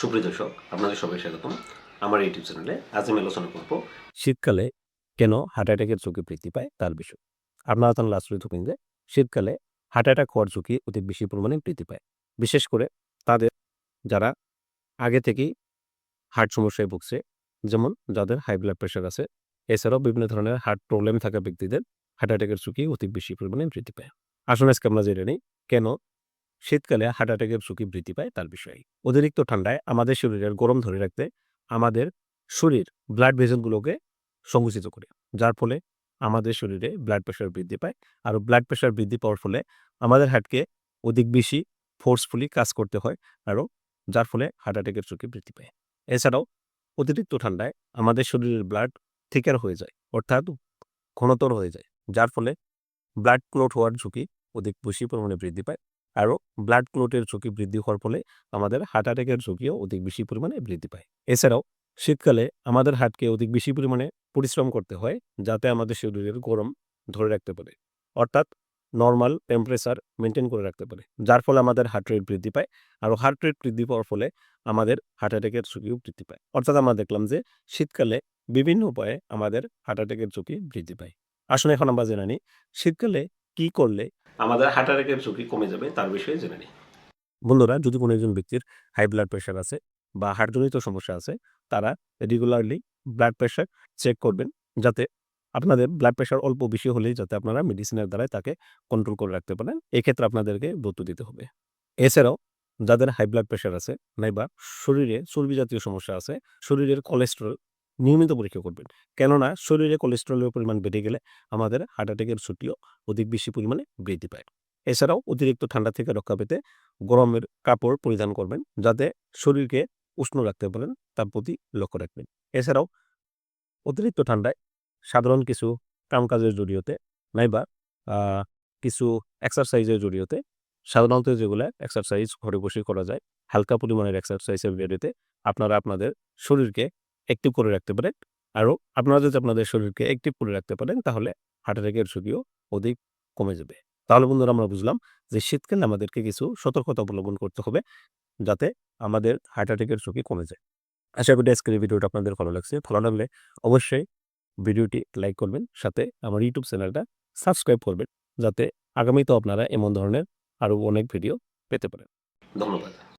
সুপ্রিয় দর্শক, আপনাদের সবাই স্বাগতম আমার ইউটিউব চ্যানেলে। আজ আমি আলোচনা করব শীতকালে কেন হার্ট অ্যাটাকের ঝুঁকি বৃদ্ধি পায় তার বিষয়। আপনারা তাহলে আশ্চর্য হবেন যে শীতকালে হার্ট অ্যাটাক হওয়ার ঝুঁকি অতি বেশি পরিমাণে বৃদ্ধি পায়। বিশেষ করে তাদের যারা আগে থেকেই হার্ট সমস্যায় ভুগছে, যেমন যাদের হাই ব্লাড প্রেশার আছে, এছাড়াও বিভিন্ন ধরনের হার্ট প্রবলেম থাকা ব্যক্তিদের হার্ট অ্যাটাকের ঝুঁকি অতি বেশি পরিমাণে বৃদ্ধি পায়। আসুন আজকে আমরা জেনে নিই কেন শীতকালে হার্ট অ্যাটাকের ঝুঁকি বৃদ্ধি পায় তার বিষয়ে। অতিরিক্ত ঠান্ডায় আমাদের শরীরের গরম ধরে রাখতে আমাদের শরীর ব্লাড ভেসেলগুলোকে সংকুচিত করে। যার ফলে আমাদের শরীরে ব্লাড প্রেশার বৃদ্ধি পায়। আর ব্লাড প্রেশার বৃদ্ধি পাওয়ার ফলে আমাদের হার্টকে অধিক বেশি ফোর্সফুলি কাজ করতে হয় আরো, যার ফলে হার্ট অ্যাটাকের ঝুঁকি বৃদ্ধি পায়। এছাড়াও অতিরিক্ত ঠান্ডায় আমাদের শরীরের ব্লাড থিকার হয়ে যায়, অর্থাৎ ঘনতর হয়ে যায়। যার ফলে ব্লাড ক্লট হওয়ার ঝুঁকি অধিক বেশি পরিমাণে বৃদ্ধি পায়। আরও ব্লাড ক্লটের ঝুঁকি বৃদ্ধি হওয়ার ফলে আমাদের হার্ট অ্যাটাকের ঝুঁকিও অধিক বেশি পরিমাণে বৃদ্ধি পায়। এছাড়াও শীতকালে আমাদের হার্টকে অধিক বেশি পরিমাণে পরিশ্রম করতে হয়, যাতে আমাদের শরীরের গরম ধরে রাখতে পারে, অর্থাৎ নরমাল টেম্পারেচার মেনটেন করে রাখতে পারে। যার ফলে আমাদের হার্ট রেট বৃদ্ধি পায়। আর হার্ট রেট বৃদ্ধি পাওয়ার ফলে আমাদের হার্ট অ্যাটাকের ঝুঁকিও বৃদ্ধি পায়। অর্থাৎ আমরা দেখলাম যে শীতকালে বিভিন্ন উপায়ে আমাদের হার্ট অ্যাটাকের ঝুঁকি বৃদ্ধি পায়। আসুন এখন আমরা জেনে নিই শীতকালে কি করলে আমাদের হার্ট অ্যাটাকের ঝুঁকি কমে যাবে তার বিষয়ে জেনে নিই। বন্ধুরা, যদি কোনো একজন ব্যক্তির হাই ব্লাড প্রেশার আছে বা হার্টজনিত সমস্যা আছে, তারা রেগুলারলি ব্লাড প্রেশার চেক করবেন, যাতে আপনাদের ব্লাড প্রেশার অল্প বেশি হলেই যাতে আপনারা মেডিসিনের দ্বারাই তাকে কন্ট্রোল করে রাখতে পারেন। এক্ষেত্রে আপনাদেরকে গুরুত্ব দিতে হবে। এছাড়াও যাদের হাই ব্লাড প্রেশার আছে নাইবা শরীরে চর্বি জাতীয় সমস্যা আছে, শরীরের কোলেস্টেরল নিয়মিত পরীক্ষা করবেন। কেননা শরীরে কোলেস্টেরলের পরিমাণ বেড়ে গেলে আমাদের হার্ট অ্যাটাকের ঝুঁকিও অধিক বেশি পরিমাণে বৃদ্ধি পায়। এছাড়াও অতিরিক্ত ঠান্ডা থেকে রক্ষা পেতে গরমের কাপড় পরিধান করবেন, যাতে শরীরকে উষ্ণ রাখতে পারেন, তার প্রতি লক্ষ্য রাখবেন। এছাড়াও অতিরিক্ত ঠান্ডায় সাধারণ কিছু কামকাজের জড়িয়তে নাইবা আ কিছু এক্সারসাইজের জড়িয়তে, সাধারণত যেগুলা এক্সারসাইজ ঘরে বসে করা যায়, হালকা পরিমাণের এক্সারসাইজের জড়িয়তে আপনারা আপনাদের শরীরকে অ্যাক্টিভ করে রাখতে পারেন। আরো আপনারা যদি আপনাদের শরীরকে অ্যাক্টিভ করে রাখতে পারেন, তাহলে হার্ট অ্যাটাকের ঝুঁকিও অধিক কমে যাবে। তাহলে বন্ধুরা, আমরা বুঝলাম যে শীতকালে আমাদেরকে কিছু সতর্কতা অবলম্বন করতে হবে, যাতে আমাদের হার্ট অ্যাটাকের ঝুঁকি কমে যায়। আশা করি আজকের এই ভিডিওটা আপনাদের ভালো লাগছে। ভালো লাগলে অবশ্যই ভিডিওটি লাইক করবেন, সাথে আমার ইউটিউব চ্যানেলটা সাবস্ক্রাইব করবেন, যাতে আগামীতেও আপনারা এমন ধরনের আরো অনেক ভিডিও পেতে পারেন। ধন্যবাদ।